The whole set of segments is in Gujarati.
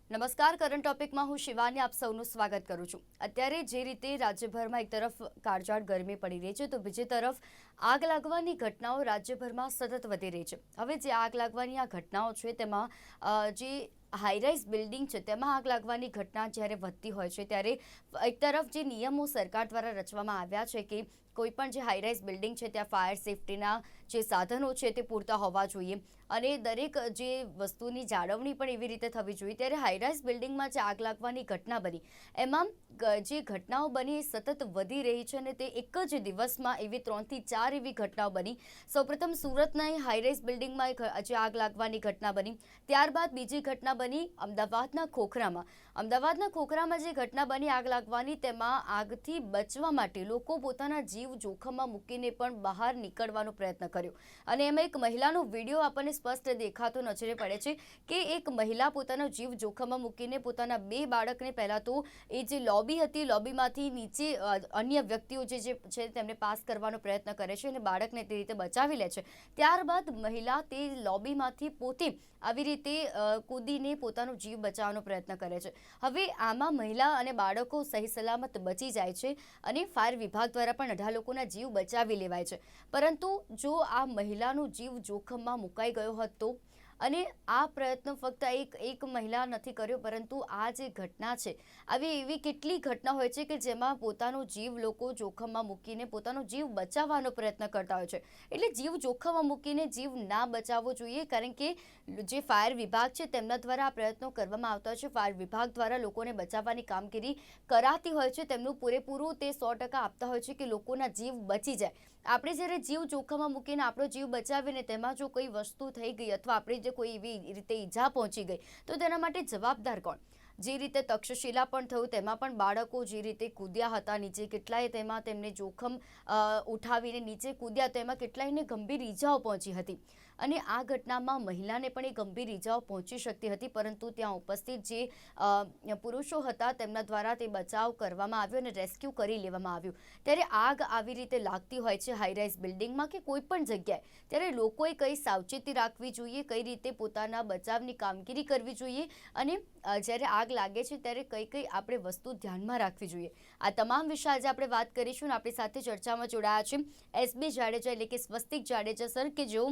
નમસ્કાર. કરંટ ટોપિકમાં હું શિવાની આપ સૌનું સ્વાગત કરું છું. અત્યારે જે રીતે રાજ્યભરમાં એક તરફ કાળઝાળ ગરમી પડી રહી છે તો બીજી તરફ આગ લાગવાની ઘટનાઓ રાજ્યભરમાં સતત વધી રહી છે. હવે જે આગ લાગવાની આ ઘટનાઓ છે તેમાં જે હાઈરાઇઝ બિલ્ડિંગ છે તેમાં આગ લાગવાની ઘટના જ્યારે વધતી હોય છે ત્યારે એક તરફ જે નિયમો સરકાર દ્વારા રચવામાં આવ્યા છે કે કોઈપણ જે હાઈરાઇઝ બિલ્ડિંગ છે ત્યાં ફાયર સેફટીના જે સાધનો છે તે પૂરતા હોવા જોઈએ અને દરેક જે વસ્તુની જાળવણી પણ એવી રીતે થવી જોઈએ. ત્યારે હાઈરાઇઝ બિલ્ડિંગમાં જે આગ લાગવાની ઘટના બની એમાં જે ઘટનાઓ બની એ સતત વધી રહી છે અને તે એક જ દિવસમાં એવી 3 થી 4 એવી ઘટનાઓ બની. સૌપ્રથમ સુરતના હાઈરાઇઝ બિલ્ડિંગમાં જે આગ લાગવાની ઘટના બની, ત્યારબાદ બીજી ઘટના બની અમદાવાદના ખોખરામાં. અમદાવાદના ખોખરામાં જે ઘટના બની આગ લાગવાની તેમાં આગથી બચવા માટે લોકો પોતાના જીવ જોખમમાં મૂકીને પણ બહાર નીકળવાનો પ્રયત્ન કર્યો અને એમાં એક મહિલાનો વિડીયો આપણને સ્પષ્ટ દેખાતો નજરે પડે છે કે એક મહિલા પોતાનો જીવ જોખમમાં મૂકીને પોતાના 2 બાળકને પહેલાં તો એ જે લોબી હતી લોબીમાંથી નીચે અન્ય વ્યક્તિઓ જે છે તેમને પાસ કરવાનો પ્રયત્ન કરે છે અને બાળકને તે રીતે બચાવી લે છે. ત્યારબાદ મહિલા તે લોબીમાંથી પોતે આવી રીતે કૂદીને પોતાનો જીવ બચાવવાનો પ્રયત્ન કરે છે. હવે આમાં મહિલા અને બાળકો સહી સલામત બચી જાય છે અને ફાયર વિભાગ દ્વારા પણ 18 લોકોના જીવ બચાવી લેવાય છે. પરંતુ જો આ મહિલાનો જીવ જોખમમાં મુકાઈ ગયો હતો અને આ પ્રયત્ન ફક્ત એક મહિલા નથી કર્યો પરંતુ આ જે ઘટના છે આવી એવી કેટલી ઘટના હોય છે કે જેમાં પોતાનો જીવ લોકો જોખમમાં મૂકીને પોતાનો જીવ બચાવવાનો પ્રયત્ન કરતા હોય છે. એટલે જીવ જોખમમાં મૂકીને જીવ ના બચાવવો જોઈએ કારણ કે જે ફાયર વિભાગ છે તેમના દ્વારા આ પ્રયત્નો કરવામાં આવતા હોય છે. ફાયર વિભાગ દ્વારા લોકોને બચાવવાની કામગીરી કરાતી હોય છે. તેમનું પૂરેપૂરું તે 100% આપતા હોય છે કે લોકોના જીવ બચી જાય. આપણે જ્યારે જીવ જોખમમાં મૂકીને આપણો જીવ બચાવીને તેમાં જો કોઈ વસ્તુ થઈ ગઈ અથવા આપણે જે કોઈ એવી રીતે ઈજા પહોંચી ગઈ તો તેના માટે જવાબદાર કોણ? જે રીતે તક્ષશિલા પણ થયું તેમાં પણ બાળકો જે રીતે કૂદ્યા હતા નીચે, કેટલાય તેમાં તેમને જોખમ ઉઠાવીને નીચે કૂદ્યા તેમાં કેટલાયને ગંભીર ઈજાઓ પહોંચી હતી અને આ ઘટનામાં મહિલાને પણ એ ગંભીર ઈજાઓ પહોંચી શકતી હતી પરંતુ ત્યાં ઉપસ્થિત જે પુરુષો હતા તેમના દ્વારા તે બચાવ કરવામાં આવ્યો અને રેસ્ક્યુ કરી લેવામાં આવ્યું. ત્યારે આગ આવી રીતે લાગતી હોય છે હાઈરાઇઝ બિલ્ડિંગમાં કે કોઈ પણ જગ્યાએ, ત્યારે લોકોએ કઈ સાવચેતી રાખવી જોઈએ, કઈ રીતે પોતાના બચાવની કામગીરી કરવી જોઈએ અને જ્યારે આગ લાગે છે ત્યારે કઈ કઈ આપણે વસ્તુ ધ્યાનમાં રાખવી જોઈએ. આ તમામ વિશે આજે આપણે વાત કરીશું અને આપણી સાથે ચર્ચામાં જોડાયા છે એસબી જાડેજા એટલે કે સ્વસ્તિક જાડેજા સર કે જેઓ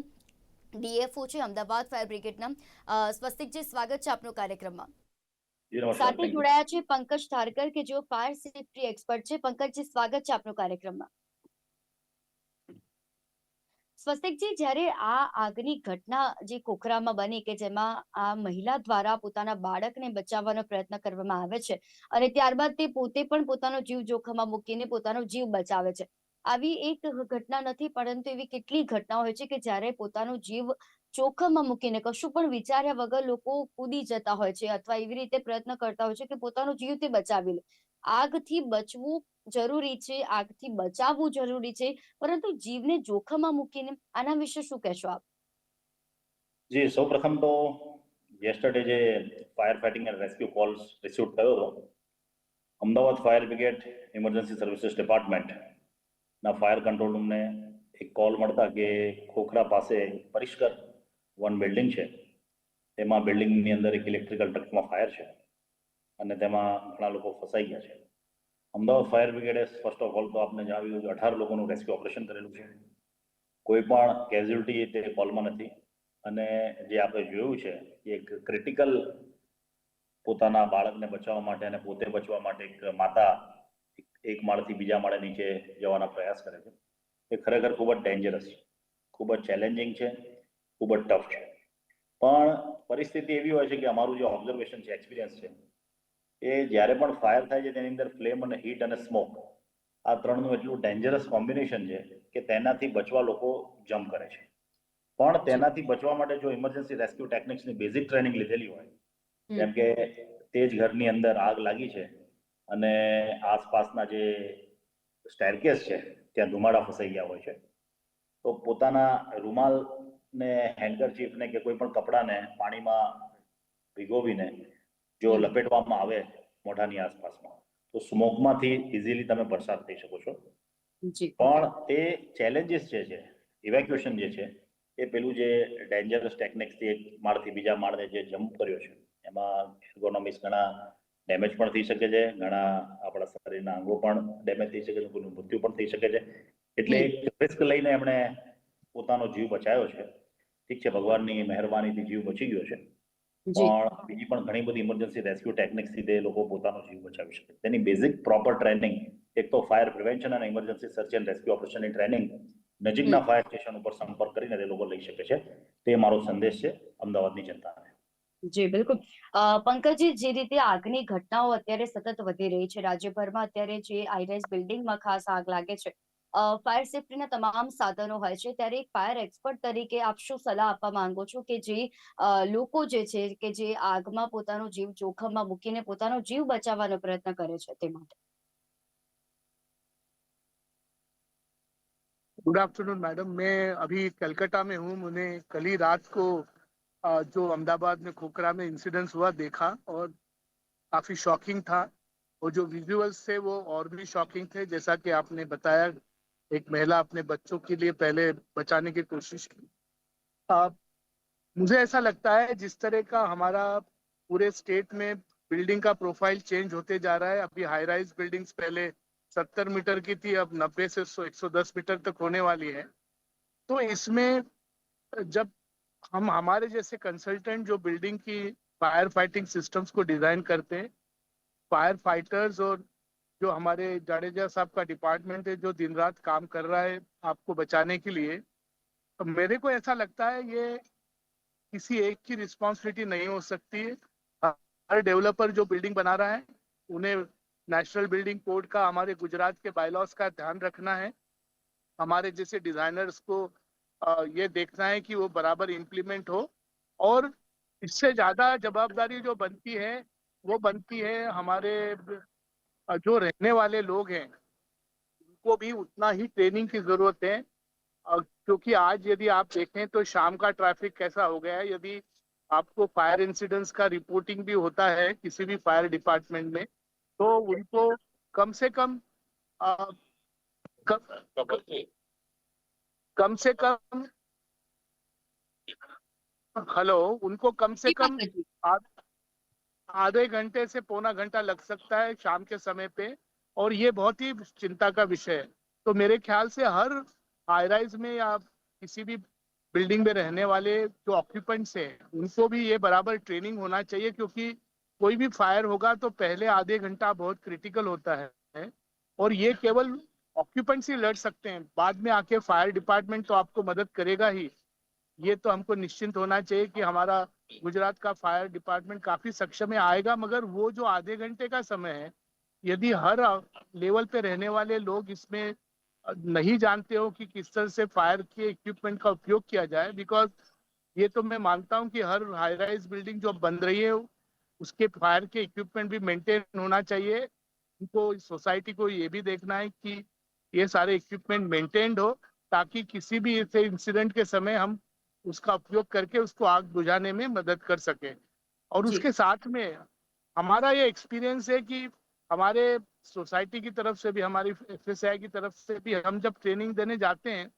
ડીએફઓ છે અમદાવાદ ફાયર બ્રિગેડના. સ્વસ્તિકજી, સ્વાગત છે આપનો કાર્યક્રમમાં. સાથે જોડાયા છે પંકજ ધારકર કે જેઓ ફાયર સેફટી એક્સપર્ટ છે. પંકજજી, સ્વાગત છે આપનો કાર્યક્રમમાં. સ્વસ્તિકજી, જ્યારે આ આગની ઘટના જે ખોખરામાં બની કે જેમાં આ મહિલા દ્વારા પોતાના બાળકને બચાવવાનો પ્રયત્ન કરવામાં આવે છે અને ત્યારબાદ તે પોતે પણ પોતાનો જીવ જોખમમાં મૂકીને પોતાનો જીવ બચાવે છે. આવી એક ઘટના નથી પરંતુ એવી કેટલી ઘટનાઓ હોય છે કે જ્યારે પોતાનો જીવ જોખમમાં મૂકીને કશું પણ વિચાર્યા વગર લોકો કૂદી જતા હોય છે અથવા એવી રીતે પ્રયત્ન કરતા હોય છે કે પોતાનો જીવ તે બચાવી લે. આગથી બચવું જરૂરી છે, આગથી બચાવવું જરૂરી છે, પરંતુ જીવને જોખમમાં મૂકીને આના વિશે શું કહેશો આપ? જી, સૌપ્રથમ તો યસ્ટરડે જે fire fighting and rescue calls receive થયો હતો, Ahmedabad fire brigade emergency services ડિપાર્ટમેન્ટના ફાયર કંટ્રોલ રૂમને એક કોલ મળતા કે ખોખરા પાસે પરિષ્કર 1 બિલ્ડિંગ છે, તેમાં બિલ્ડિંગની અંદર એક ઇલેક્ટ્રિકલ ટ્રકમાં ફાયર છે અને તેમાં ઘણા લોકો ફસાઈ ગયા છે. અમદાવાદ ફાયર બ્રિગેડે ફર્સ્ટ ઓફ ઓલ તો આપને જણાવ્યું કે 18 લોકોનું રેસ્ક્યુ ઓપરેશન કરેલું છે. કોઈ પણ કેઝ્યુઅલ્ટી તે કોલમાં નથી અને જે આપણે જોયું છે કે એક ક્રિટિકલ પોતાના બાળકને બચાવવા માટે અને પોતે બચવા માટે એક માતા એક માળથી બીજા માળે નીચે જવાના પ્રયાસ કરે છે. એ ખરેખર ખૂબ જ ડેન્જરસ છે, ખૂબ જ ચેલેન્જિંગ છે, ખૂબ જ ટફ છે. પણ પરિસ્થિતિ એવી હોય છે કે અમારું જે ઓબ્ઝર્વેશન છે, એક્સપિરિયન્સ છે, એ જ્યારે પણ ફાયર થાય છે તેની અંદર ફ્લેમ અને હીટ અને સ્મોક આ ત્રણનું એટલું ડેન્જરસ કોમ્બિનેશન છે કે તેનાથી બચવા લોકો જમ્પ કરે છે. પણ તેનાથી બચવા માટે જો ઇમરજન્સી રેસ્ક્યુ ટેકનિક્સની બેઝિક ટ્રેનિંગ લીધેલી હોય, જેમ કે તે જ ઘરની અંદર આગ લાગી છે અને આસપાસના જે સ્ટેરકેસ છે ત્યાં ધુમાડા ફસાઈ ગયા હોય છે, તો પોતાના રૂમાલને, હેન્ડકરચીફને કે કોઈ પણ કપડાને પાણીમાં ભીગોવીને જો લપેટવામાં આવે મોઢાની આસપાસમાં તો સ્મોકમાંથી ઇઝીલી તમે પસાર થઈ શકો છો. પણ તે ચેલેન્જીસ જે છે, ઇવેક્યુએશન જે છે, એ પેલું જે ડેન્જરસ ટેકનિક્સથી એક માળથી બીજા માળને જે જમ્પ કર્યો છે એમાં એર્ગોનોમિક્સ ઘણા ડેમેજ પણ થઈ શકે છે, ઘણા આપણા શરીરના અંગો પણ ડેમેજ થઈ શકે છે, કોઈનું મૃત્યુ પણ થઈ શકે છે. એટલે એક રિસ્ક લઈને એમણે પોતાનો જીવ બચાવ્યો છે. ઠીક છે, ભગવાનની મહેરબાનીથી જીવ બચી ગયો છે, પણ બીજી પણ ઘણી બધી ઇમરજન્સી રેસ્ક્યુ ટેકનિક્સથી તે લોકો પોતાનો જીવ બચાવી શકે. તેની બેઝિક પ્રોપર ટ્રેનિંગ, એક તો ફાયર પ્રિવેન્શન અને ઇમરજન્સી સર્ચ એન્ડ રેસ્ક્યુ ઓપરેશનની ટ્રેનિંગ નજીકના ફાયર સ્ટેશન ઉપર સંપર્ક કરીને તે લોકો લઈ શકે છે. તે મારો સંદેશ છે અમદાવાદની જનતાને. જી બિલકુલ. પંકજજી, જે રીતે આગની ઘટનાઓ અત્યારે સતત વધી રહી છે રાજ્યભરમાં, અત્યારે જે હાઈરાઇઝ બિલ્ડિંગમાં ખાસ આગ લાગે છે, ફાયર સેફટીના તમામ સાધનો હોય છે, ત્યારે એક ફાયર એક્સપર્ટ તરીકે આપ શું સલાહ આપવા માંગો છો કે જે લોકો જે છે કે જે આગમાં પોતાનો જીવ જોખમમાં મૂકીને પોતાનો જીવ બચાવવાનો પ્રયત્ન કરે છે તે માટે? गुड आफ्टरनून मैडम, मैं अभी कलकत्ता में हूँ। मैंने कल ही रात को जो अहमदाबाद में खोखरा में इंसिडेंस हुआ देखा और काफी शॉकिंग था। और जो विजुअल्स थे वो और भी शॉकिंग थे। जैसा कि आपने बताया, एक महिला अपने बच्चों के लिए पहले बचाने की कोशिश की। मुझे ऐसा लगता है जिस तरह का हमारा पूरे स्टेट में बिल्डिंग का प्रोफाइल चेंज होते जा रहा है। अभी हाई राइज बिल्डिंग्स पहले 70 मीटर की थी, अब 90 से 110 मीटर तक होने वाली है। तो इसमें जब हम हमारे जैसे कंसल्टेंट जो बिल्डिंग की फायर फाइटिंग सिस्टम्स को डिजाइन करते हैं, फायर फाइटर्स और जो हमारे जाडेजा साहब का डिपार्टमेंट है जो दिन रात काम कर रहा है आपको बचाने के लिए, तो मेरे को ऐसा लगता है ये किसी एक की रिस्पॉन्सिबिलिटी नहीं हो सकती है। हर डेवलपर जो बिल्डिंग बना रहा है उन्हें नेशनल बिल्डिंग कोड का, हमारे गुजरात के बायलॉज का ध्यान रखना है। हमारे जैसे डिजाइनर्स को ये देखना है कि वो बराबर इम्प्लीमेंट हो। और इससे ज्यादा जवाबदारी जो बनती है वो बनती है हमारे जो रहने वाले लोग हैं, उनको भी उतना ही ट्रेनिंग की जरूरत है। क्योंकि आज यदि आप देखें तो शाम का ट्रैफिक कैसा हो गया है। यदि आपको फायर इंसिडेंट्स का रिपोर्टिंग भी होता है किसी भी फायर डिपार्टमेंट में, तो उनको कम से कम कम से कम हेलो, उनको कम से कम आधे घंटे से पौना घंटा लग सकता है शाम के समय पे। और ये बहुत ही चिंता का विषय है। तो मेरे ख्याल से हर हाई राइज में या किसी भी बिल्डिंग में रहने वाले जो ऑक्यूपेंट्स हैं उनको भी ये बराबर ट्रेनिंग होना चाहिए। क्योंकि कोई भी फायर होगा तो पहले आधे घंटा बहुत क्रिटिकल होता है और ये केवल ऑक्यूपेंट्स ही लड़ सकते हैं। बाद में आके फायर डिपार्टमेंट तो आपको मदद करेगा ही। ये तो हमको निश्चिंत होना चाहिए कि हमारा गुजरात का फायर डिपार्टमेंट काफी सक्षम में आएगा। मगर वो जो आधे घंटे का समय है, यदि हर लेवल पे रहने वाले लोग इसमें नहीं जानते हो कि किस तरह से फायर के इक्विपमेंट का उपयोग किया जाए, बिकॉज ये तो मैं मानता हूँ कि हर हाई राइज बिल्डिंग जो बन रही है उसके फायर के इक्विपमेंट भी मेंटेन होना चाहिए। उनको सोसाइटी को ये भी देखना है कि ये सारे इक्विपमेंट मेंटेन्ड हो, ताकि किसी भी ऐसे इंसिडेंट के समय हम उसका उपयोग करके उसको आग बुझाने में मदद कर सके। और उसके साथ में हमारा ये एक्सपीरियंस है कि हमारे सोसाइटी की तरफ से भी, हमारी एफएसआई की तरफ से भी, हम जब ट्रेनिंग देने जाते हैं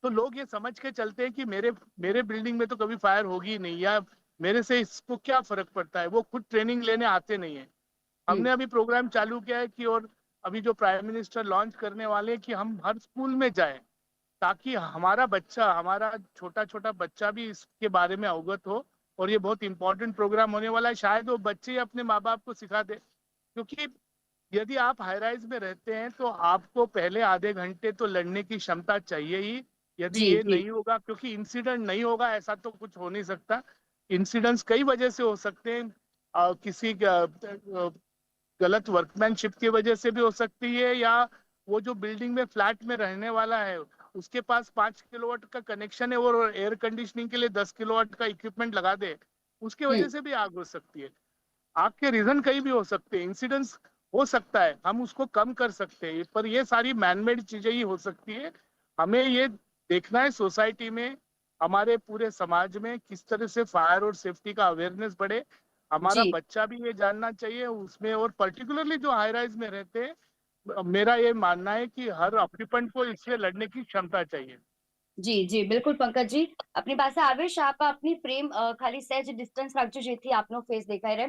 तो लोग ये समझ के चलते हैं कि मेरे बिल्डिंग में तो कभी फायर होगी ही नहीं, या मेरे से इसको क्या फर्क पड़ता है। वो खुद ट्रेनिंग लेने आते नहीं है। हमने अभी प्रोग्राम चालू किया है कि, और अभी जो प्राइम मिनिस्टर लॉन्च करने वाले हैं कि हम हर स्कूल में जाएं, ताकि हमारा बच्चा, हमारा छोटा छोटा बच्चा भी इसके बारे में अवगत हो। और ये बहुत इंपॉर्टेंट प्रोग्राम होने वाला है। शायद वो बच्चे ही अपने माँ बाप को सिखा दे। क्योंकि यदि आप हाई राइज में रहते हैं तो आपको पहले आधे घंटे तो लड़ने की क्षमता चाहिए ही। यदि ये नहीं होगा, क्योंकि इंसिडेंट नहीं होगा ऐसा तो कुछ हो नहीं सकता। इंसिडेंट्स कई वजह से हो सकते हैं। किसी गलत वर्कमैनशिप की वजह से भी हो सकती है, या वो जो बिल्डिंग में फ्लैट में रहने वाला है उसके पास 5 किलोवाट का कनेक्शन है और एयर कंडीशनिंग के लिए 10 किलोवाट का इक्विपमेंट लगा दे, उसकी वजह से भी आग हो सकती है। आग के रीजन कई भी हो सकते हैं, इंसिडेंट्स हो सकता है, हम उसको कम कर सकते हैं, पर ये सारी मैनमेड चीजें ही हो सकती है। हमें ये देखना है सोसाइटी में, हमारे पूरे समाज में किस तरह से फायर और सेफ्टी का अवेयरनेस बढ़े। हमारा बच्चा भी ये जानना चाहिए उसमें। और पर्टिकुलरली जो हाई राइज में रहते हैं, मेरा ये मानना है कि हर ऑक्यूपेंट को इससे लड़ने की क्षमता चाहिए। જી જી બિલકુલ પંકજજી, આપની પાસે આવીશ. આપ આપની પ્રેમ ખાલી સહેજ ડિસ્ટન્સ રાખજો જેથી આપનો ફેસ દેખાઈ રહે.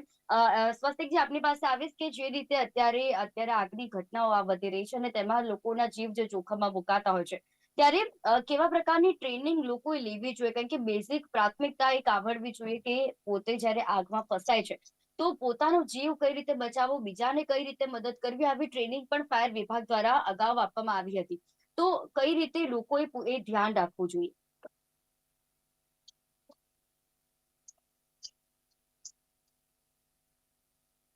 સ્વસ્તિકજી, આપની પાસે આવીશ કે જે રીતે અત્યારે આગની ઘટનાઓ આ વધી રહી છે અને તેમાં લોકોના જીવ જે જોખમમાં મુકાતા હોય છે, ત્યારે કેવા પ્રકારની ટ્રેનિંગ લોકોએ લેવી જોઈએ? કારણ કે બેઝિક પ્રાથમિકતા એક આવડવી જોઈએ કે પોતે જ્યારે આગમાં ફસાય છે તો પોતાનો જીવ કઈ રીતે બચાવવો, બીજાને કઈ રીતે મદદ કરવી, આવી ટ્રેનિંગ પણ ફાયર વિભાગ દ્વારા અગાઉ આપવામાં આવી હતી. તો કઈ રીતે લોકોએ એ ધ્યાન રાખવું જોઈએ?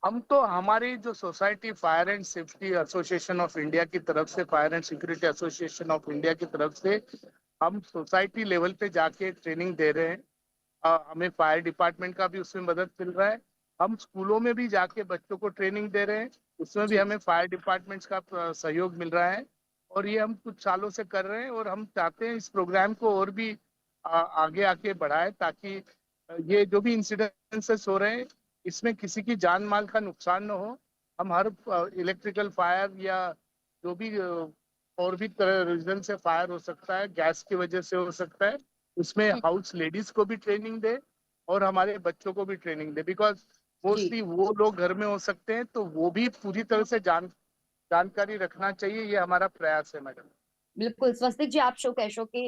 हम तो हमारी जो society fire and safety association of India की तरफ से, fire and security association of India की तरफ से हम सोसाइटी लेवल पे जाके ट्रेनिंग दे रहे हैं। हमें फायर डिपार्टमेंट का भी उसमें मदद मिल रहा है। हम स्कूलों में भी जाके बच्चों को ट्रेनिंग दे रहे हैं, उसमें भी जी हमें फायर डिपार्टमेंट्स का सहयोग मिल रहा है। और ये हम कुछ सालों से कर रहे हैं और हम चाहते हैं इस प्रोग्राम को और भी आगे आके बढ़ाए, ताकि ये जो भी इंसिडेंसेस हो रहे हैं इसमें किसी की जान माल का नुकसान न हो। हम हर इलेक्ट्रिकल फायर या जो भी और भी तरह रीजन से फायर हो सकता है, गैस की वजह से हो सकता है, उसमें हाउस लेडीज को भी ट्रेनिंग दे और हमारे बच्चों को भी ट्रेनिंग दे। बिकॉज जी मोस्टली वो लोग घर में हो सकते हैं, तो वो भी पूरी तरह से जानकारी रखना चाहिए। ये हमारा प्रयास है मैडम। બિલકુલ. સ્વસ્તિકજી, આપ શું કહેશો કે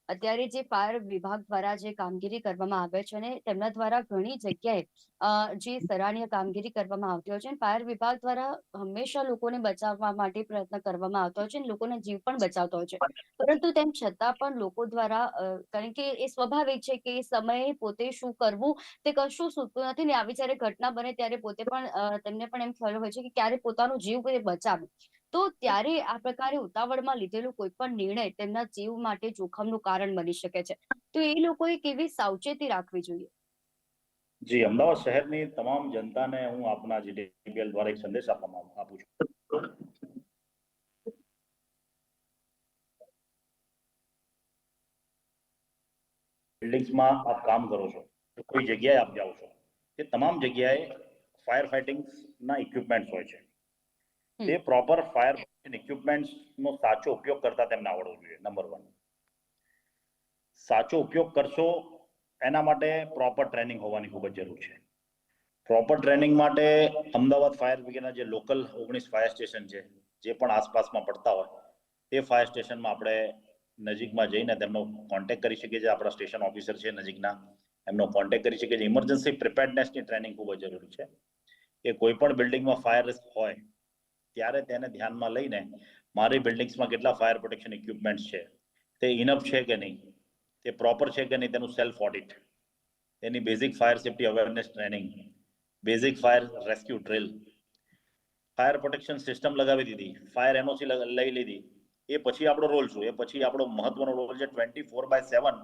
અત્યારે જે ફાયર વિભાગ દ્વારા જે કામગીરી કરવામાં આવે છે અને તેમના દ્વારા ઘણી જગ્યાએ જે સરાહનીય કામગીરી કરવામાં આવતી હોય છે અને ફાયર વિભાગ દ્વારા હંમેશા લોકોને બચાવવા માટે પ્રયત્ન કરવામાં આવતો હોય છે અને લોકોના જીવ પણ બચાવતો હોય છે, પરંતુ તેમ છતાં પણ લોકો દ્વારા કારણ કે એ સ્વાભાવિક છે કે એ સમયે પોતે શું કરવું તે કશું સૂચતું નથી ને આવી જ્યારે ઘટના બને ત્યારે પોતે પણ તેમને પણ એમ ખ્યાલ હોય છે કે ક્યારે પોતાનો જીવ કોઈ બચાવે. તો ત્યારે આ પ્રકારે ઉતાવળમાં લીધેલો કોઈ પણ નિર્ણય તેમના જીવ માટે જોખમનું કારણ બની શકે છે. તો એ લોકોએ કેવી સાવચેતી રાખવી જોઈએ? જી, અમદાવાદ શહેરની તમામ જનતાને હું આપના જીટીપીએલ દ્વારા એક સંદેશ આપું છું. બિલ્ડિંગ્સમાં આપ કામ કરો છો, કોઈ જગ્યાએ આપ જાઓ છો, તે તમામ જગ્યાએ ફાયર ફાઇટિંગના ઇક્વિપમેન્ટ્સ હોય છે. તે પ્રોપર ફાયર ઇક્વિપમેન્ટ્સનો સાચો ઉપયોગ કરતા તેમને આવડવું જોઈએ. નંબર 1. સાચો ઉપયોગ કરશો એના માટે પ્રોપર ટ્રેનિંગ હોવાની ખૂબ જ જરૂર છે. પ્રોપર ટ્રેનિંગ માટે અમદાવાદ ફાયર બ્રિગેડના જે લોકલ 19 ફાયર સ્ટેશન છે, જે પણ આસપાસમાં પડતા હોય, તે ફાયર સ્ટેશનમાં આપણે નજીકમાં જઈને તેમનો કોન્ટેક્ટ કરી શકીએ છીએ. આપણા સ્ટેશન ઓફિસર છે નજીકના, એમનો કોન્ટેક્ટ કરી શકીએ છીએ. ઇમરજન્સી પ્રિપેર્ડનેસની ટ્રેનિંગ ખૂબ જ જરૂરી છે કે કોઈ પણ બિલ્ડિંગમાં ફાયર રિસ્ક હોય ત્યારે તેને ધ્યાનમાં લઈને મારી બિલ્ડિંગ્સમાં કેટલા ફાયર પ્રોટેક્શન ઇક્વિપમેન્ટ્સ છે, તે ઇનફ છે કે નહીં, તે પ્રોપર છે કે નહીં, તેનું સેલ્ફ ઓડિટ, તેની basic fire safety awareness training, basic fire rescue drill, fire protection system લગાવી દીધી, ફાયર એનઓસી લઈ લીધી, એ પછી આપણો રોલ શું? એ પછી આપણો મહત્વનો રોલ છે 24/7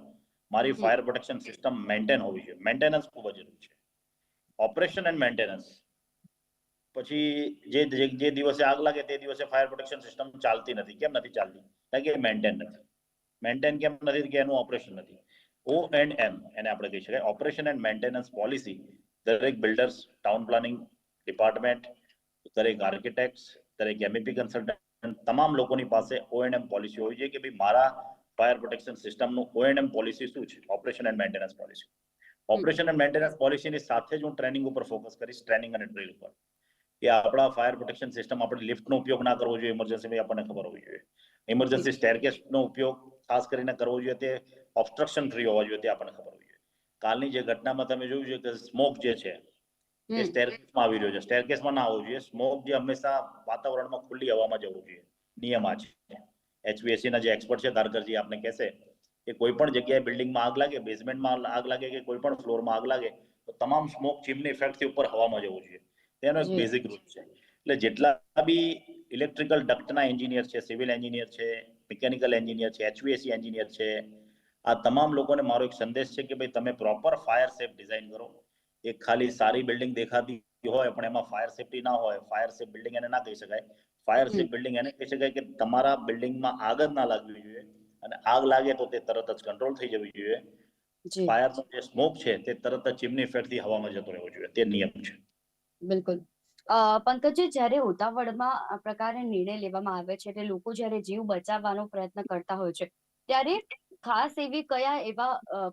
મારી ફાયર પ્રોટેક્શન સિસ્ટમ મેન્ટેન હોવી જોઈએ. મેન્ટેનન્સ ખૂબ જ જરૂરી છે. ઓપરેશન એન્ડ મેન્ટેનન્સ પછી જે દિવસે આગ લાગે તે દિવસે ફાયર પ્રોટેક્શન સિસ્ટમ ચાલતી નથી. કેમ નથી ચાલતી? કારણ કે મેન્ટેન નથી. મેન્ટેન કેમ નથી? કે એનું ઓપરેશન નથી. O&M એને આપણે કહી શકાય, ઓપરેશન એન્ડ મેન્ટેનન્સ પોલિસી. દરેક બિલ્ડર્સ, ટાઉન પ્લાનિંગ ડિપાર્ટમેન્ટ, દરેક આર્કિટેક્ટ્સ, દરેક MEP કન્સલ્ટન્ટ, તમામ લોકોની પાસે O&M પોલિસી હોવી જોઈએ કે ભાઈ મારા ફાયર પ્રોટેક્શન સિસ્ટમનું O&M પોલિસી શું છે? Operation and maintenance policy. Operation and maintenance પોલિસીની સાથે જ હું ટ્રેનિંગ ઉપર ફોકસ કરીશ, ટ્રેનિંગ અને ડ્રિલ ઉપર. કે આપણા ફાયર પ્રોટેક્શન સિસ્ટમ આપણે લિફ્ટનો ઉપયોગ ના કરવો જોઈએ ઇમરજન્સીમાં, આપણને ખબર હોવી જોઈએ. ઇમરજન્સી સ્ટેરકેસનો ઉપયોગ ખાસ કરીને કરવો જોઈએ, તે ઓબ્સ્ટ્રક્શન ફ્રી હોવા જોઈએ, તે આપણને ખબર હોવી જોઈએ. કાલની જે ઘટનામાં તમે જોયું છે કે સ્મોક જે છે એ સ્ટેરકેસમાં આવી રહ્યો છે, સ્ટેરકેસમાં ના આવવું જોઈએ. સ્મોક જે હંમેશા વાતાવરણમાં ખુલ્લી હવામાં જવું જોઈએ. નિયમ આ છે. HVAC ના જે એક્સપર્ટ છે ધારકરજી આપને કહેશે કે કોઈ પણ જગ્યાએ બિલ્ડિંગમાં આગ લાગે, બેઝમેન્ટમાં આગ લાગે કે કોઈ પણ ફ્લોરમાં આગ લાગે, તો તમામ સ્મોક ચીમની ઇફેક્ટથી ઉપર હવામાં જવું જોઈએ. તેનો એક બેઝિક રૂલ છે. એટલે જેટલા બી ઇલેક્ટ્રિકલ ડક્ટના એન્જિનિયર છે, સિવિલ એન્જિનિયર છે, મિકેનિકલ એન્જિનિયર છે, HVAC એન્જિનિયર છે, આ તમામ લોકોને મારો એક સંદેશ છે કે ભાઈ તમે પ્રોપર ફાયર સેફ ડિઝાઇન કરો. એક ખાલી સારી બિલ્ડિંગ દેખાતી હોય પણ એમાં ફાયર સેફ્ટી ના હોય, ફાયર સેફ બિલ્ડિંગ એને ના કહી શકાય. ફાયર સેફ બિલ્ડિંગ એને કહી શકાય કે તમારા બિલ્ડિંગમાં આગ જ ના લાગવી જોઈએ, અને આગ લાગે તો તે તરત જ કંટ્રોલ થઈ જવી જોઈએ. ફાયરનો જે સ્મોક છે તે તરત જ ચીમની ઇફેક્ટથી હવામાં જતો રહેવો જોઈએ. તે નિયમ છે. બિલકુલ. પંકજજી, જ્યારે ઉતાવળમાં આ પ્રકારે નિર્ણય લેવામાં આવે છે એટલે લોકો જ્યારે જીવ બચાવવાનો પ્રયત્ન કરતા હોય છે, ત્યારે ખાસ એવી કયા એવા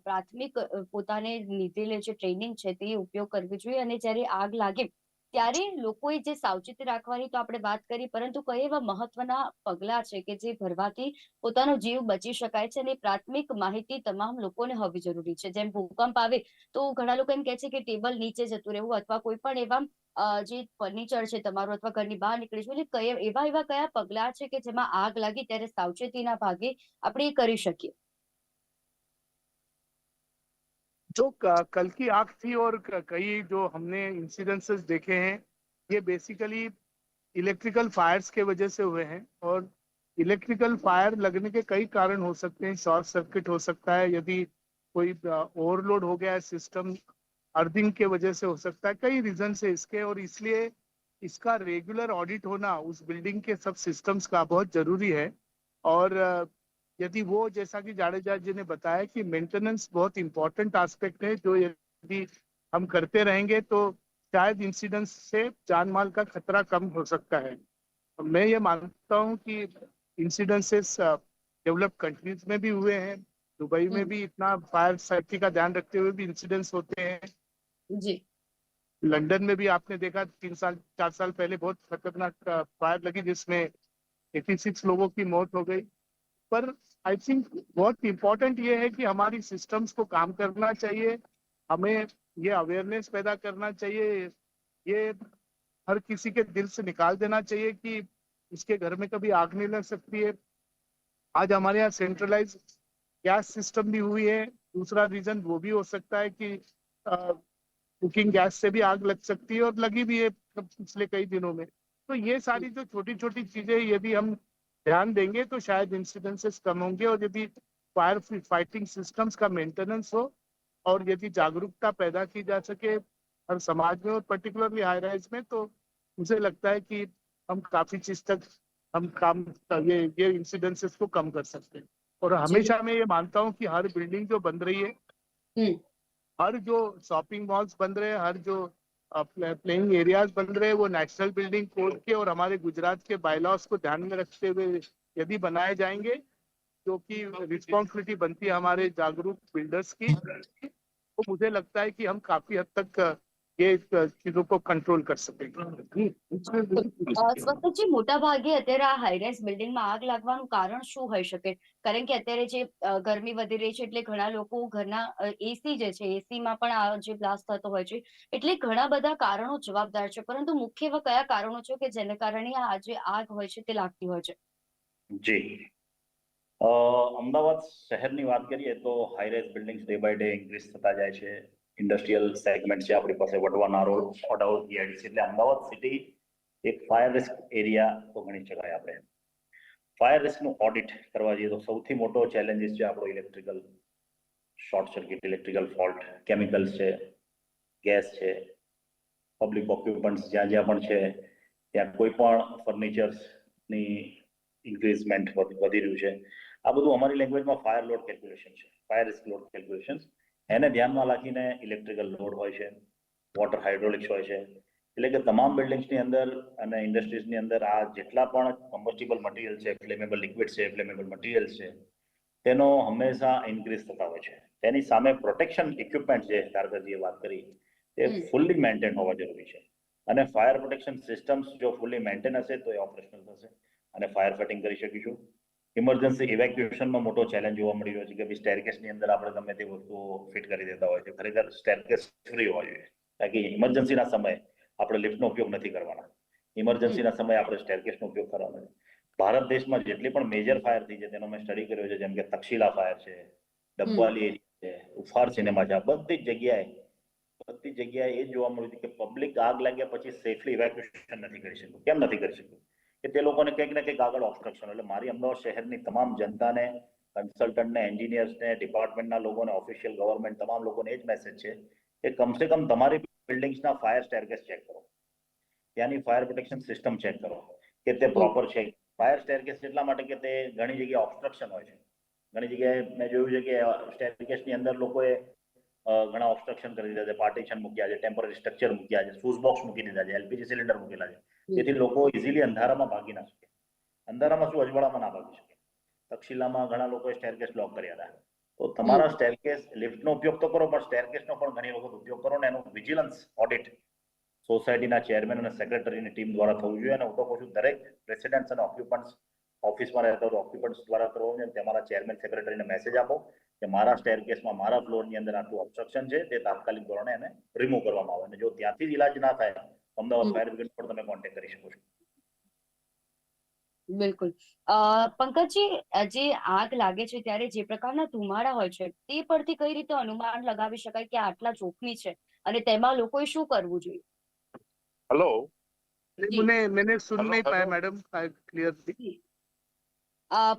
પ્રાથમિક પોતાને લીધેલી જે ટ્રેનિંગ છે તે ઉપયોગ કરવી જોઈએ, અને જ્યારે આગ લાગે ત્યારે લોકોએ જે સાવચેતી રાખવાની તો આપણે વાત કરી, પરંતુ કયા એવા મહત્વના પગલાં છે કે જે ભરવાથી પોતાનો જીવ બચી શકાય છે, અને પ્રાથમિક માહિતી તમામ લોકોને હોવી જરૂરી છે. જેમ ભૂકંપ આવે તો ઘણા લોકો એમ કહે છે કે ટેબલ નીચે જતું રહેવું, અથવા કોઈ પણ એવા જે ફર્નિચર છે તમારું અથવા ઘરની બહાર નીકળીશું, એટલે એવા કયા પગલાં છે કે જેમાં આગ લાગી ત્યારે સાવચેતીના ભાગે આપણે એ કરી શકીએ? जो कल की आग थी और कई जो हमने इंसिडेंसेस देखे हैं, ये बेसिकली इलेक्ट्रिकल फायर्स के वजह से हुए हैं। और इलेक्ट्रिकल फायर लगने के कई कारण हो सकते हैं। शॉर्ट सर्किट हो सकता है, यदि कोई ओवरलोड हो गया है सिस्टम, अर्थिंग के वजह से हो सकता है, कई रीजन है इसके। और इसलिए इसका रेगुलर ऑडिट होना उस बिल्डिंग के सब सिस्टम्स का बहुत जरूरी है। और यदि वो, जैसा कि जाडेजा जी ने बताया कि मेंटेनेंस बहुत इंपॉर्टेंट एस्पेक्ट है, जो यदि हम करते रहेंगे तो शायद इंसिडेंस से जान माल का खतरा कम हो सकता है। मैं ये मानता हूँ कि इंसिडेंसेस डेवलप कंट्रीज में भी हुए हैं। दुबई में भी इतना फायर सेफ्टी का ध्यान रखते हुए भी इंसिडेंट्स होते हैं। जी। लंदन में भी आपने देखा 3 साल 4 साल पहले बहुत खतरनाक फायर लगी जिसमें 86 लोगों की मौत हो गई। पर आई थिंक बहुत इंपॉर्टेंट ये है कि हमारी सिस्टम्स को काम करना चाहिए, हमें ये अवेयरनेस पैदा करना चाहिए, ये हर किसी के दिल से निकाल देना चाहिए कि इसके घर में कभी आग नहीं लग सकती है। आज हमारे यहाँ सेंट्रलाइज गैस सिस्टम भी हुई है। दूसरा रीजन वो भी हो सकता है कि कुकिंग गैस से भी आग लग सकती है, और लगी भी है पिछले कई दिनों में। तो ये सारी जो छोटी छोटी चीजें यदि हम ध्यान देंगे तो शायद इंसिडेंसेस कम होंगे। और यदि फायर फाइटिंग सिस्टम्स का मेंटेनेंस हो और यदि जागरूकता पैदा की जा सके हर समाज में और पर्टिकुलरली हाई राइज में, तो मुझे लगता है कि हम काफी चीज तक हम काम ये इंसिडेंसेस को कम कर सकते हैं। और जी। हमेशा मैं ये मानता हूँ कि हर बिल्डिंग जो बन रही है, हम्म। हर जो शॉपिंग मॉल्स बन रहे हैं, हर जो प्लेइंग एरियाज बन रहे हैं, वो नेशनल बिल्डिंग कोड के और हमारे गुजरात के बायलॉज को ध्यान में रखते हुए यदि बनाए जाएंगे, जो कि रिस्पॉन्सिबिलिटी बनती है हमारे जागरूक बिल्डर्स की, तो मुझे लगता है कि हम काफी हद तक ये चीजों को कंट्रोल कर सकेंगे। સ્વપ્નજી, મોટા ભાગે અત્યારે આ હાઈરાઇઝ બિલ્ડિંગમાં આગ લાગવાનું કારણ શું હોઈ શકે? કારણ કે અત્યારે જે ગરમી વધી રહી છે એટલે ઘણા લોકો ઘરના એસી જે છે એસીમાં પણ આ જે બ્લાસ્ટ થતો હોય છે, એટલે ઘણા બધા કારણો જવાબદાર છે, પરંતુ મુખ્ય એવા કયા કારણો છે કે જેને કારણે આ જે આગ હોય છે તે લાગતી હોય છે? જી, અમદાવાદ શહેરની વાત કરીએ તો high rise buildings day by day increase થતા જાય છે. ઇન્ડસ્ટ્રીયલ સેગમેન્ટ છે આપણી પાસે, વડવાના રોડ, ઓડાઉટ, જીઆઈડીસી, એટલે અમદાવાદ સિટી એક ફાયર રિસ્ક એરિયા તો ગણી શકાય આપણે. ફાયર રિસ્કનું ઓડિટ કરવા જઈએ તો સૌથી મોટો ચેલેન્જીસ છે આપણો electrical short circuit, electrical fault, chemicals છે, ગેસ છે, પબ્લિક ઓક્યુપન્ટ્સ જ્યાં જ્યાં પણ છે ત્યાં કોઈ પણ ફર્નિચર્સની ઇન્ક્રીઝમેન્ટ વધી રહ્યું છે. આ બધું અમારી લેંગ્વેજમાં ફાયર લોડ કેલ્ક્યુલેશન છે, ફાયર રિસ્ક લોડ કેલ્ક્યુલેશન. એને ધ્યાનમાં રાખીને ઇલેક્ટ્રિકલ લોડ હોય છે, વોટર હાઇડ્રોલિક્સ હોય છે, એટલે કે તમામ બિલ્ડિંગ્સની અંદર અને ઇન્ડસ્ટ્રીઝની અંદર આ જેટલા પણ કમ્બસ્ટિબલ મટીરિયલ છે, ફ્લેમેબલ લિક્વિડ છે, ફ્લેમેબલ મટીરિયલ છે, તેનો હંમેશા ઇન્ક્રીઝ થતા હોય છે. તેની સામે પ્રોટેક્શન ઇક્વિપમેન્ટ જે ધારકજીએ વાત કરી તે ફૂલ્લી મેન્ટેન હોવા જરૂરી છે. અને ફાયર પ્રોટેક્શન સિસ્ટમ્સ જો ફૂલ્લી મેન્ટેન હશે તો એ ઓપરેશનલ થશે અને ફાયર ફાઇટિંગ કરી શકીશું. ઇમરજન્સી ઇવેક્યુએશનમાં મોટો ચેલેન્જ જોવા મળી રહ્યો છે કે ભાઈ સ્ટેરકેસની અંદર આપણે ગમે તે વસ્તુઓ ફિટ કરી દેતા હોય છે. ખરેખર સ્ટેરકેસ ફ્રી હોવા જોઈએ, કારણ કે ઇમરજન્સીના સમયે આપણે લિફ્ટનો ઉપયોગ નથી કરવાના, ઇમરજન્સીના સમયે આપણે સ્ટેરકેસનો ઉપયોગ કરવાનો છે. ભારત દેશમાં જેટલી પણ મેજર ફાયર થઈ છે તેનો મેં સ્ટડી કર્યો છે, જેમ કે તક્ષશિલા ફાયર છે, ડબ્બાલી એરિયા છે, ઉફાર સિનેમા છે, આ બધી જગ્યાએ એ જોવા મળ્યું કે પબ્લિક આગ લાગ્યા પછી સેફલી ઇવેક્યુએશન નથી કરી શકતું. કેમ નથી કરી શકતું? કે તે લોકોને કંઈક ને કંઈક આગળ ઓબ્સ્ટ્રક્શન. એટલે મારી અમદાવાદ શહેરની તમામ જનતાને, કન્સલ્ટન્ટને, એન્જિનિયર્સને, ડિપાર્ટમેન્ટના લોકોને, ઓફિશિયલ ગવર્મેન્ટ તમામ લોકોને એ જ મેસેજ છે કે કમસે કમ તમારી બિલ્ડિંગ્સના ફાયર સ્ટેરકેસ ચેક કરો, ત્યાંની ફાયર પ્રોટેક્શન સિસ્ટમ ચેક કરો કે તે પ્રોપર છે. ફાયર સ્ટેરકેસ એટલા માટે કે તે ઘણી જગ્યાએ ઓબ્સ્ટ્રક્શન હોય છે. ઘણી જગ્યાએ મેં જોયું છે કે સ્ટેરકેસની અંદર લોકોએ ઘણા ઓબ્સ્ટ્રક્શન કરી દીધા છે, પાર્ટીશન મૂક્યા છે, ટેમ્પરરી સ્ટ્રક્ચર મૂક્યા છે, ફ્યુઝ બોક્સ મૂકી દીધા છે, એલપીજી સિલિન્ડર મૂકેલા છે, જેથી લોકો ઇઝીલી અંધારામાં ભાગી ના શકે. અંધારામાં શું, અજવાળામાં ના ભાગી શકે. તક્ષશિલામાં ઘણા લોકોએ સ્ટેરકેસ બ્લોક કર્યા હતા. તો તમારા સ્ટેરકેસ લિફ્ટનો ઉપયોગ તો કરો, પણ સ્ટેરકેસનો પણ ઘણી વખત ઉપયોગ કરો ને એનું વિજિલન્સ ઓડિટ સોસાયટીના ચેરમેન અને સેક્રેટરીની ટીમ દ્વારા થવું જોઈએ. અને હું તો કહું છું દરેક રેસિડેન્ટ્સ અને ઓક્યુપન્ટ્સ ઓફિસમાં રહેતા હોય ઓક્યુપન્ટ્સ દ્વારા કરવું જોઈએ. તમારા ચેરમેન સેક્રેટરીને મેસેજ આપો કે મારા સ્ટેરકેસમાં મારા ફ્લોરની અંદર આટલું ઓબ્સ્ટ્રક્શન છે, તે તાત્કાલિક ધોરણે એને રિમૂવ કરવામાં આવે. અને જો ત્યાંથી જ ઇલાજ ના થાય અમદાવાદ ફાયર બ્રિગેડ પર તમે કોન્ટેક્ટ કરી શકો છો. બિલકુલ. પંકજજી, જે આગ લાગે છે ત્યારે જે પ્રકારના ધુમાડા હોય છે તે પરથી કઈ રીતે અનુમાન લગાવી શકાય કે આટલા જોખમી છે અને તેમાં લોકોએ શું કરવું જોઈએ? हेलो જી मैंने सुन हेलो, नहीं पाया हेलो। Madam clearly. જી.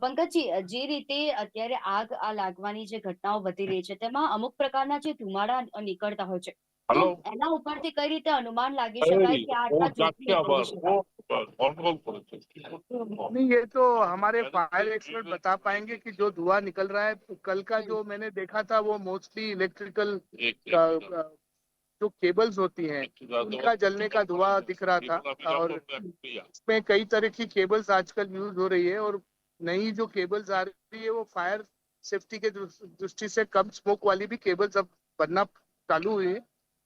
પંકજજી, જે રીતે અત્યારે આગ લાગવાની જે ઘટનાઓ વધી રહી છે તેમાં અમુક પ્રકારના જે ધુમાડા નીકળતા હોય છે, તો हेलो એના ઉપરથી કઈ રીતે અનુમાન લાગી શકાય કે આ આટલા જોખમી કહી શકાય? नहीं, ये तो हमारे फायर एक्सपर्ट बता पाएंगे कि जो धुआं निकल रहा है कल का जो मैंने देखा था वो मोस्टली इलेक्ट्रिकल जो केबल्स होती हैं उनका जलने का धुआं दिख रहा था। और इसमें कई तरह की केबल्स आजकल यूज हो रही है और नई जो केबल्स आ रही है वो फायर सेफ्टी के दृष्टि से कम स्मोक वाली भी केबल्स अब बनना चालू हुई है।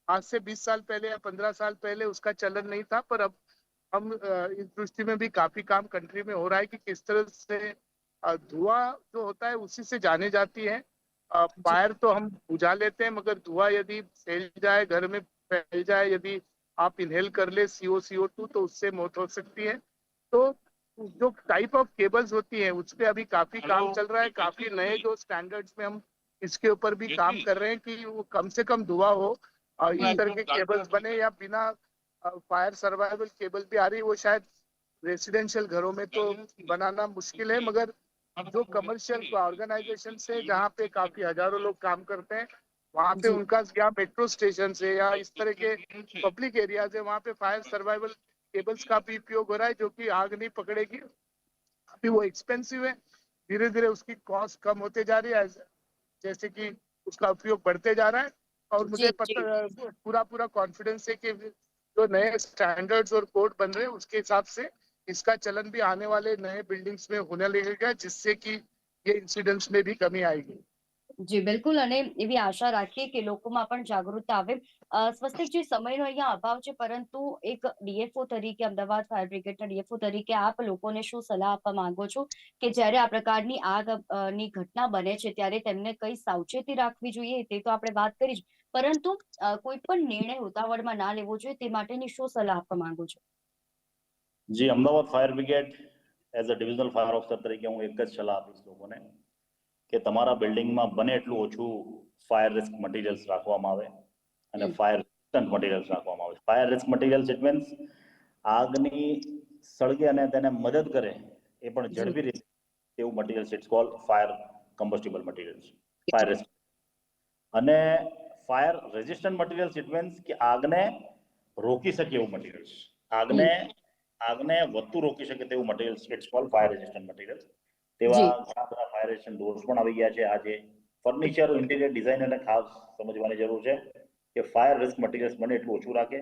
आज से 20 साल पहले या 15 साल पहले उसका चलन नहीं था, पर अब हम इस दृष्टि में भी काफी काम कंट्री में हो रहा है कि किस तरह से धुआं जो होता है उसी से जाने जाती है। फायर तो हम बुझा लेते हैं, मगर धुआं यदि फैल जाए, घर में फैल जाए, यदि आप इनहेल कर ले CO2 तो उससे मौत हो सकती है। तो जो टाइप ऑफ केबल्स होती है उस पे अभी काफी काम चल रहा है। काफी नए जो स्टैंडर्ड्स में हम इसके ऊपर भी काम कर रहे हैं कि वो कम से कम धुआं हो। इस तरह के केबल्स बने या बिना फायर सर्वाइवल केबल भी आ रही, वो शायद रेसिडेंशियल घरों में तो बनाना मुश्किल है, मगर जो कमर्शियल ऑर्गेनाइजेशन से जहाँ पे काफी हजारों लोग काम करते हैं वहाँ पे उनका या मेट्रो स्टेशन से या इस तरह के पब्लिक एरियाज है वहाँ पे फायर सर्वाइवल केबल्स का भी उपयोग हो रहा है, जो कि आग नहीं पकड़ेगी। अभी वो एक्सपेंसिव है, धीरे धीरे उसकी कॉस्ट कम होते जा रही है जैसे कि उसका उपयोग बढ़ते जा रहा है। और मुझे पूरा कॉन्फिडेंस है कि जो नए स्टैंडर्ड्स और कोड बन रहे हैं उसके हिसाब से इसका चलन भी आने वाले नए बिल्डिंग्स में होने लगेगा, जिससे कि ये इंसिडेंट्स में भी कमी आएगी। જી બિલકુલ. અને એવી આશા રાખીએ કે લોકોમાં પણ જાગૃતતા આવે. સ્વસ્તિકજી, સમયનો અહીંયા અભાવ છે, પરંતુ એક ડીએફઓ તરીકે, અમદાવાદ ફાયર બ્રિગેડના ડીએફઓ તરીકે આપ લોકોને શું સલાહ આપવા માંગો છો કે જ્યારે આ પ્રકારની આગ ની ઘટના બને છે ત્યારે તેમને કઈ સાવચેતી રાખવી જોઈએ તે તો આપણે વાત કરી જ, પરંતુ કોઈ પણ નિર્ણય ઉતાવળમાં ના લેવો જોઈએ તે માટેની શું સલાહ આપવા માંગો છો? જી, Ahmedabad fire brigade as a divisional fire officer તરીકે હું એક જ સલાહ આપીશ લોકોને કે તમારા બિલ્ડિંગમાં બને એટલું ઓછું ફાયર રિસ્ક મટીરિયલ્સ રાખવામાં આવે અને ફાયર રેઝિસ્ટન્ટ મટીરિયલ્સ રાખવામાં આવે. Fire risk materials it means આગની સળગે અને તેને મદદ કરે એ પણ ઝડપી રીતે એવું materials, it's called fire combustible materials, fire risk. અને fire resistant materials it means કે આગને રોકી શકે એવું મટીરિયલ્સ, આગને વધતું રોકી શકે તેવું materials, it's called fire resistant materials. તેવા ઘણા બધા ફાયર રેઝિસ્ટન્ટ ડોર્સ પણ આવી ગયા છે. આજે ફર્નિચર ઇન્ટિરિયર ડિઝાઇનરને ખાસ સમજવાની જરૂર છે કે ફાયર રિસ્ક મટીરિયલ્સ બને એટલું ઓછું રાખે,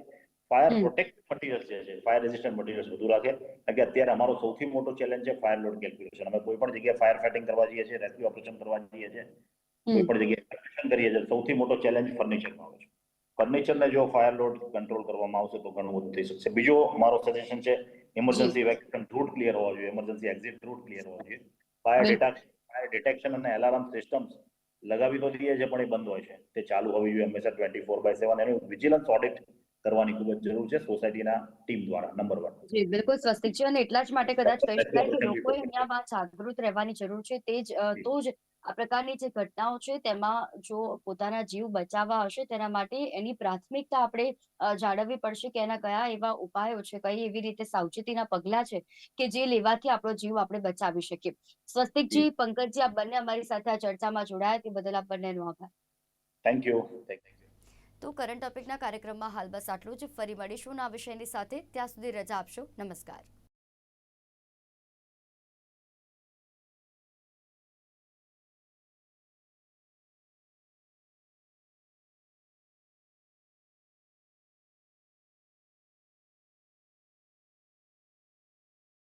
ફાયર પ્રોટેક્ટ મટીરિયલ્સ જે છે, ફાયર રેઝિસ્ટન્ટ મટીરિયલ્સ વધુ રાખે. કારણ કે અત્યારે અમારો સૌથી મોટો ચેલેન્જ છે ફાયર લોડ કેલ્ક્યુલેશન. અમે કોઈ પણ જગ્યાએ ફાયર ફાઇટિંગ કરવા જઈએ છીએ, રેસ્ક્યુ ઓપરેશન કરવા જઈએ છીએ, કોઈ પણ જગ્યાએ એક્શન કરીએ છીએ, સૌથી મોટો ચેલેન્જ ફર્નિચરમાં આવે છે. ફર્નિચરને જો ફાયર લોડ કંટ્રોલ કરવામાં આવશે તો ઘણું બધું થઈ શકશે. બીજો મારો સજેશન છે, ઇમરજન્સી ઇવેક્યુએશન રૂટ ક્લિયર હોવા જોઈએ, ઇમરજન્સી એક્ઝિટ રૂટ ક્લિયર હોવા જોઈએ. ફાયર ડિટેક્શન અને એલાર્મ સિસ્ટમ્સ લગાવી તો દઈએ છે પણ એ બંધ હોય છે, તે ચાલુ હોવી જોઈએ હંમેશા 24/7. એનું વિજિલન્સ ઓડિટ કરવાની ખૂબ જ જરૂર છે સોસાયટીના ટીમ દ્વારા. નંબર 1. જી બિલકુલ સ્વસ્તિકજી, અને એટલા જ માટે કદાચ કહી શકાય કે લોકોએ અહીંયા જાગૃત રહેવાની જરૂર છે. તે જ તો જ આ પ્રકારની જે ઘટનાઓ છે તેમાં જો પોતાના જીવ બચાવવા હશે તેના માટે એની પ્રાથમિકતા આપણે જાળવવી પડશે કે એના કયા એવા ઉપાયો છે, કઈ એવી રીતે સાવચેતીના પગલાં છે કે જે લેવાથી આપણો જીવ આપણે બચાવી શકીએ. સ્વસ્તિકજી, પંકજજી, આપ બંને અમારી સાથે આ ચર્ચામાં જોડાયા તે બદલ આપ બંનેનો આભાર. Thank you. તો કરંટ ટોપિકના કાર્યક્રમમાં હાલ બસ આટલું જ. ફરી મળીશું આ વિષયની સાથે. ત્યાં સુધી રજા આપશો. નમસ્કાર.